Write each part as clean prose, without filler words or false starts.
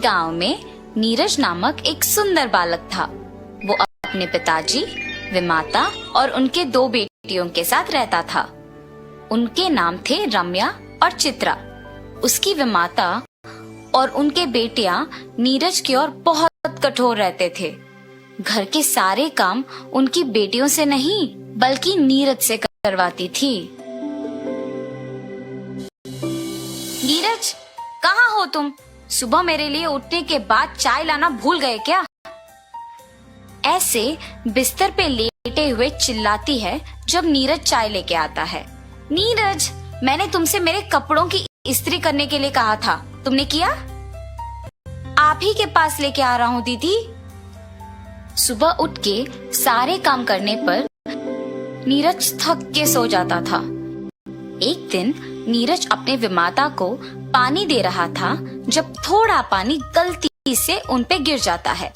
गांव में नीरज नामक एक सुंदर बालक था। वो अपने पिताजी, विमाता और उनके 2 बेटियों के साथ रहता था। उनके नाम थे रम्या और चित्रा। उसकी विमाता और उनके बेटियां नीरज की ओर बहुत कठोर रहते थे। घर के सारे काम उनकी बेटियों से नहीं बल्कि नीरज से करवाती थी। नीरज, कहाँ हो तुम? सुबह मेरे लिए उठने के बाद चाय लाना भूल गए क्या? ऐसे बिस्तर पे लेटे हुए चिल्लाती है जब नीरज चाय लेके आता है। नीरज, मैंने तुमसे मेरे कपड़ों की इस्त्री करने के लिए कहा था, तुमने किया? आप ही के पास लेके आ रहा हूँ दीदी। सुबह उठ के सारे काम करने पर नीरज थक के सो जाता था। एक दिन नीरज अपने विमाता को पानी दे रहा था जब थोड़ा पानी गलती से उन पे गिर जाता है।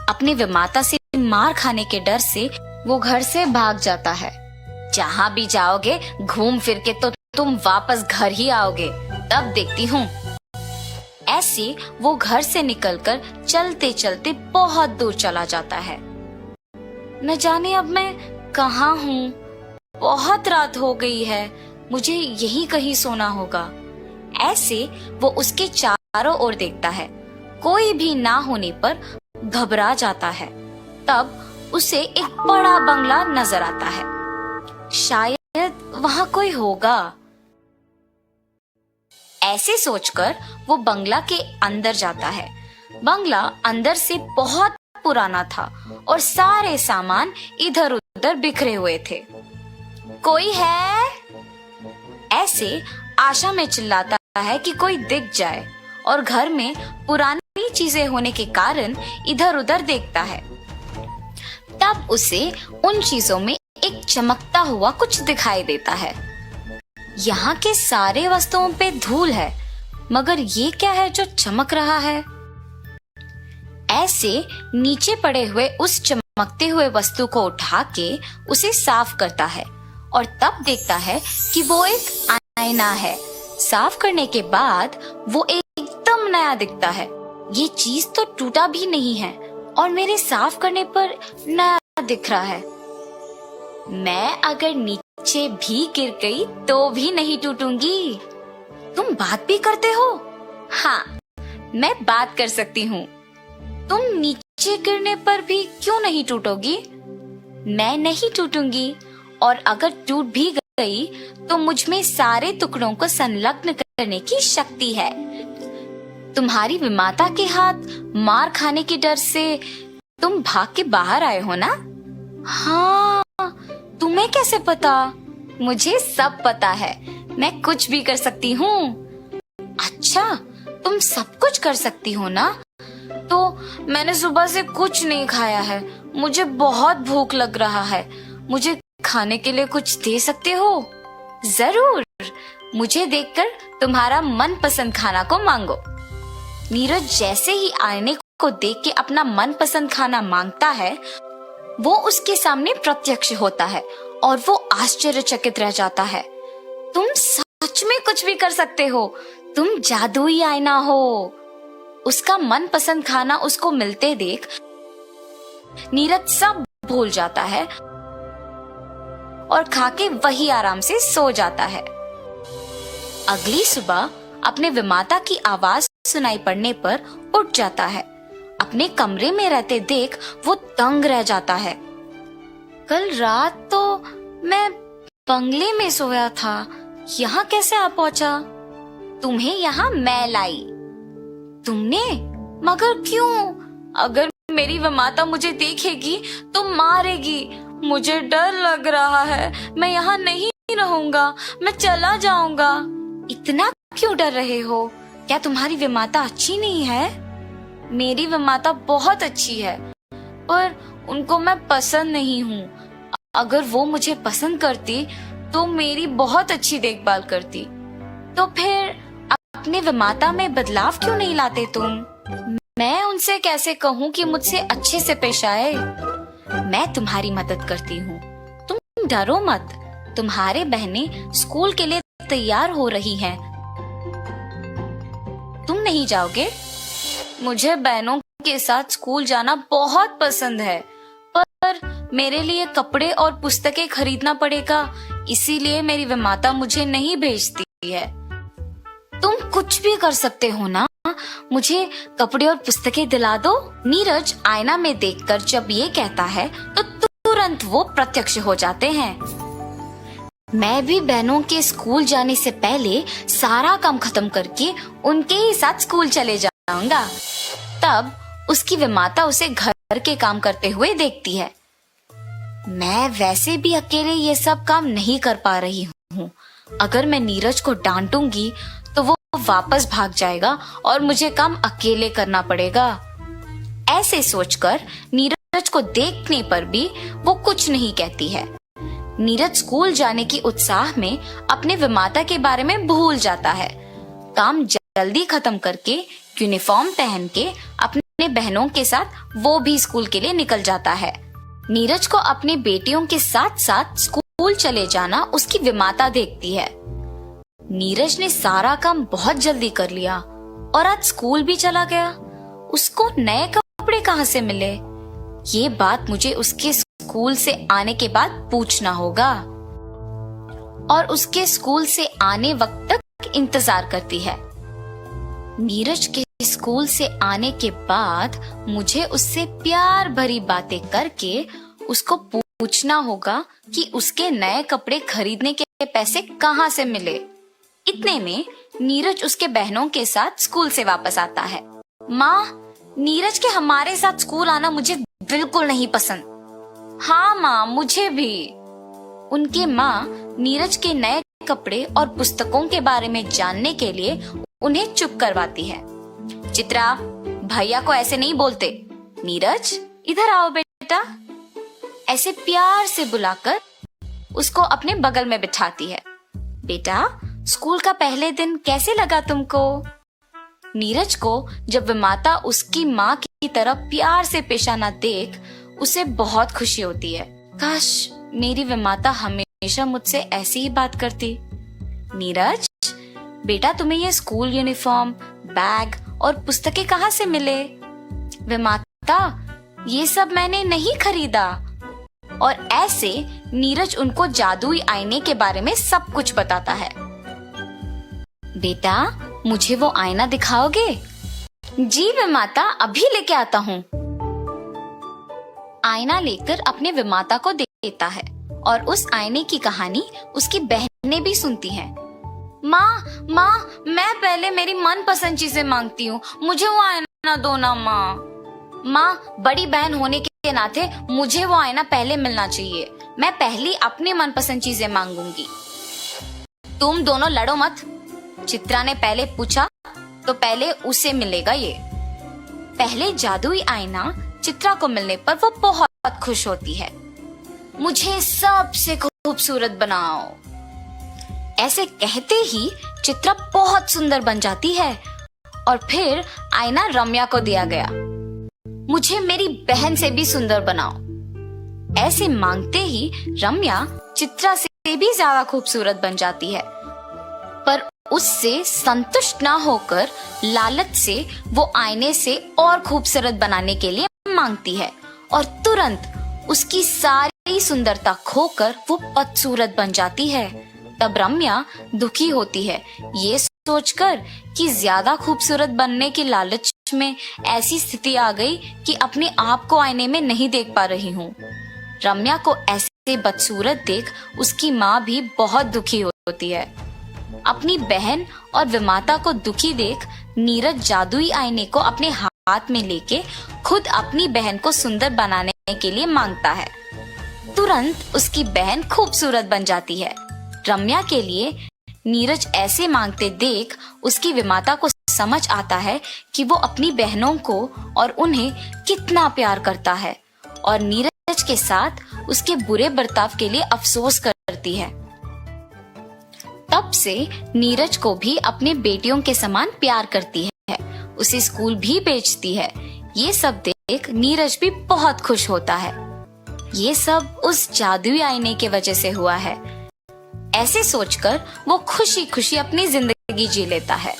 अपने विमाता से मार खाने के डर से वो घर से भाग जाता है। जहाँ भी जाओगे घूम फिर के तो तुम वापस घर ही आओगे, तब देखती हूँ। ऐसे वो घर से निकलकर चलते चलते बहुत दूर चला जाता है। न जाने अब मैं कहाँ हूँ। बहुत रात हो गई है, मुझे यहीं कहीं सोना होगा। ऐसे वो उसके चारों ओर देखता है। कोई भी ना होने पर घबरा जाता है। तब उसे एक बड़ा बंगला नजर आता है। शायद वहाँ कोई होगा। ऐसे सोचकर वो बंगला के अंदर जाता है। बंगला अंदर से बहुत पुराना था और सारे सामान इधर उधर बिखरे हुए थे। कोई है? ऐसे आशा में चिल्लाता है कि कोई दिख जाए और घर में पुरानी चीजें होने के कारण इधर उधर देखता है। तब उसे उन चीजों में एक चमकता हुआ कुछ दिखाई देता है। यहाँ के सारे वस्तुओं पे धूल है, मगर ये क्या है जो चमक रहा है? ऐसे नीचे पड़े हुए उस चमकते हुए वस्तु को उठा के उसे साफ करता है और तब देखता है कि वो एक आईना है। साफ करने के बाद वो एकदम नया दिखता है। ये चीज तो टूटा भी नहीं है और मेरे साफ करने पर नया दिख रहा है। मैं अगर नीचे भी गिर गई तो भी नहीं टूटूंगी। तुम बात भी करते हो? हाँ, मैं बात कर सकती हूँ। तुम नीचे गिरने पर भी क्यों नहीं टूटोगी? मैं नहीं टूटूंगी और अगर टूट भी गई तो मुझ में सारे टुकड़ों को संलग्न करने की शक्ति है। तुम्हारी विमाता के हाथ मार खाने के डर से तुम भाग के बाहर आए हो ना? हाँ, तुम्हें कैसे पता? मुझे सब पता है, मैं कुछ भी कर सकती हूँ। अच्छा, तुम सब कुछ कर सकती हो ना? तो मैंने सुबह से कुछ नहीं खाया है, मुझे बहुत भूख लग रहा है। मुझे खाने के लिए कुछ दे सकते हो? जरूर, मुझे देखकर तुम्हारा मनपसंद खाना को मांगो। नीरज जैसे ही आईने को देख के अपना मनपसंद खाना मांगता है, वो उसके सामने प्रत्यक्ष होता है और वो आश्चर्यचकित रह जाता है। तुम सच में कुछ भी कर सकते हो, तुम जादुई आईना हो। उसका मनपसंद खाना उसको मिलते देख नीरज सब भूल जाता है और खाके वही आराम से सो जाता है। अगली सुबह अपने विमाता की आवाज सुनाई पड़ने पर उठ जाता है। अपने कमरे में रहते देख वो दंग रह जाता है। कल रात तो मैं बंगले में सोया था, यहाँ कैसे आ पहुंचा? तुम्हें यहाँ मैं लाई। तुमने? मगर क्यों? अगर मेरी विमाता मुझे देखेगी तो मारेगी। मुझे डर लग रहा है, मैं यहाँ नहीं रहूंगा, मैं चला जाऊंगा। इतना क्यों डर रहे हो? क्या तुम्हारी विमाता अच्छी नहीं है? मेरी विमाता बहुत अच्छी है, पर उनको मैं पसंद नहीं हूँ। अगर वो मुझे पसंद करती तो मेरी बहुत अच्छी देखभाल करती। तो फिर अपने विमाता में बदलाव क्यों नहीं लाते तुम? मैं उनसे कैसे कहूँ कि मुझसे अच्छे से पेश आए? मैं तुम्हारी मदद करती हूँ, तुम डरो मत। तुम्हारे बहनें स्कूल के लिए तैयार हो रही हैं। तुम नहीं जाओगे? मुझे बहनों के साथ स्कूल जाना बहुत पसंद है, पर मेरे लिए कपड़े और पुस्तकें खरीदना पड़ेगा, इसीलिए मेरी विमाता मुझे नहीं भेजती है। तुम कुछ भी कर सकते हो ना, मुझे कपड़े और पुस्तकें दिला दो। नीरज आईना में देखकर जब ये कहता है तो तुरंत वो प्रत्यक्ष हो जाते हैं। मैं भी बहनों के स्कूल जाने से पहले सारा काम खत्म करके उनके ही साथ स्कूल चले जाऊंगा। तब उसकी विमाता उसे घर के काम करते हुए देखती है। मैं वैसे भी अकेले ये सब काम नहीं कर पा रही हूँ। अगर मैं नीरज को डांटूंगी तो वो वापस भाग जाएगा और मुझे काम अकेले करना पड़ेगा। ऐसे सोचकर नीरज को देखने पर भी वो कुछ नहीं कहती है। नीरज स्कूल जाने की उत्साह में अपने विमाता के बारे में भूल जाता है। काम जल्दी खत्म करके यूनिफॉर्म पहन के अपने बहनों के साथ वो भी स्कूल के लिए निकल जाता है। नीरज को अपनी बेटियों के साथ साथ स्कूल चले जाना उसकी विमाता देखती है। नीरज ने सारा काम बहुत जल्दी कर लिया और आज स्कूल भी चला गया। उसको नए कपड़े कहाँ से मिले? ये बात मुझे उसके स्कूल से आने के बाद पूछना होगा। और उसके स्कूल से आने वक्त तक इंतजार करती है। नीरज के स्कूल से आने के बाद मुझे उससे प्यार भरी बातें करके उसको पूछना होगा कि उसके नए कपड़े खरीदने के पैसे कहाँ से मिले। इतने में नीरज उसके बहनों के साथ स्कूल से वापस आता है। माँ, नीरज के हमारे साथ स्कूल आना मुझे बिल्कुल नहीं पसंद। हाँ माँ, मुझे भी। उनके माँ नीरज के नए कपड़े और पुस्तकों के बारे में जानने के लिए उन्हें चुप करवाती है। चित्रा, भैया को ऐसे नहीं बोलते। नीरज, इधर आओ बेटा। ऐसे प्यार से बुलाकर उसको अपने बगल में बिठाती है। बेटा, स्कूल का पहले दिन कैसे लगा तुमको? नीरज को जब विमाता उसकी माँ की तरह प्यार से पेश आना देख उसे बहुत खुशी होती है। काश मेरी विमाता हमेशा मुझसे ऐसी ही बात करती। नीरज, बेटा तुम्हें ये स्कूल यूनिफॉर्म, बैग और पुस्तकें कहाँ से मिले? विमाता, ये सब मैंने नहीं खरीदा। और ऐसे नीरज उनको जादुई आईने के बारे में सब कुछ बताता है। बेटा, मुझे वो आईना दिखाओगे? जी विमाता, अभी लेके आता हूँ। आईना लेकर अपने विमाता को देता है और उस आईने की कहानी उसकी बहनें भी सुनती हैं। माँ, मैं पहले मेरी मनपसंद चीजें मांगती हूँ, मुझे वो आईना दो ना माँ। बड़ी बहन होने के नाते मुझे वो आईना पहले मिलना चाहिए। मैं पहली अपनी मनपसंद चीजें मांगूंगी। तुम दोनों लड़ो मत। चित्रा ने पहले पूछा तो पहले उसे मिलेगा ये। पहले जादुई आईना चित्रा को मिलने पर वो बहुत खुश होती है। मुझे सबसे खूबसूरत बनाओ। ऐसे कहते ही चित्रा बहुत सुंदर बन जाती है और फिर आईना रम्या को दिया गया। मुझे मेरी बहन से भी सुंदर बनाओ। ऐसे मांगते ही रम्या चित्रा से भी ज्यादा खूबसूरत बन जाती है, पर उससे संतुष्ट ना होकर लालच से वो आईने से और खूबसूरत बनाने के लिए मांगती है और तुरंत उसकी सारी सुंदरता खोकर वो बदसूरत बन जाती है। तब रम्या दुखी होती है, ये सोचकर कि ज्यादा खूबसूरत बनने की लालच में ऐसी स्थिति आ गई कि अपने आप को आईने में नहीं देख पा रही हूँ। रम्या को ऐसे बदसूरत देख उसकी माँ भी बहुत दुखी होती है। अपनी बहन और विमाता को दुखी देख नीरज जादुई आईने को अपने हाथ में लेके खुद अपनी बहन को सुंदर बनाने के लिए मांगता है। तुरंत उसकी बहन खूबसूरत बन जाती है। रम्या के लिए नीरज ऐसे मांगते देख उसकी विमाता को समझ आता है कि वो अपनी बहनों को और उन्हें कितना प्यार करता है और नीरज के साथ उसके बुरे बर्ताव के लिए अफसोस करती है। तब से नीरज को भी अपने बेटियों के समान प्यार करती है, उसे स्कूल भी भेजती है। ये सब देख नीरज भी बहुत खुश होता है। ये सब उस जादुई आईने के वजह से हुआ है। ऐसे सोचकर वो खुशी खुशी अपनी जिंदगी जी लेता है।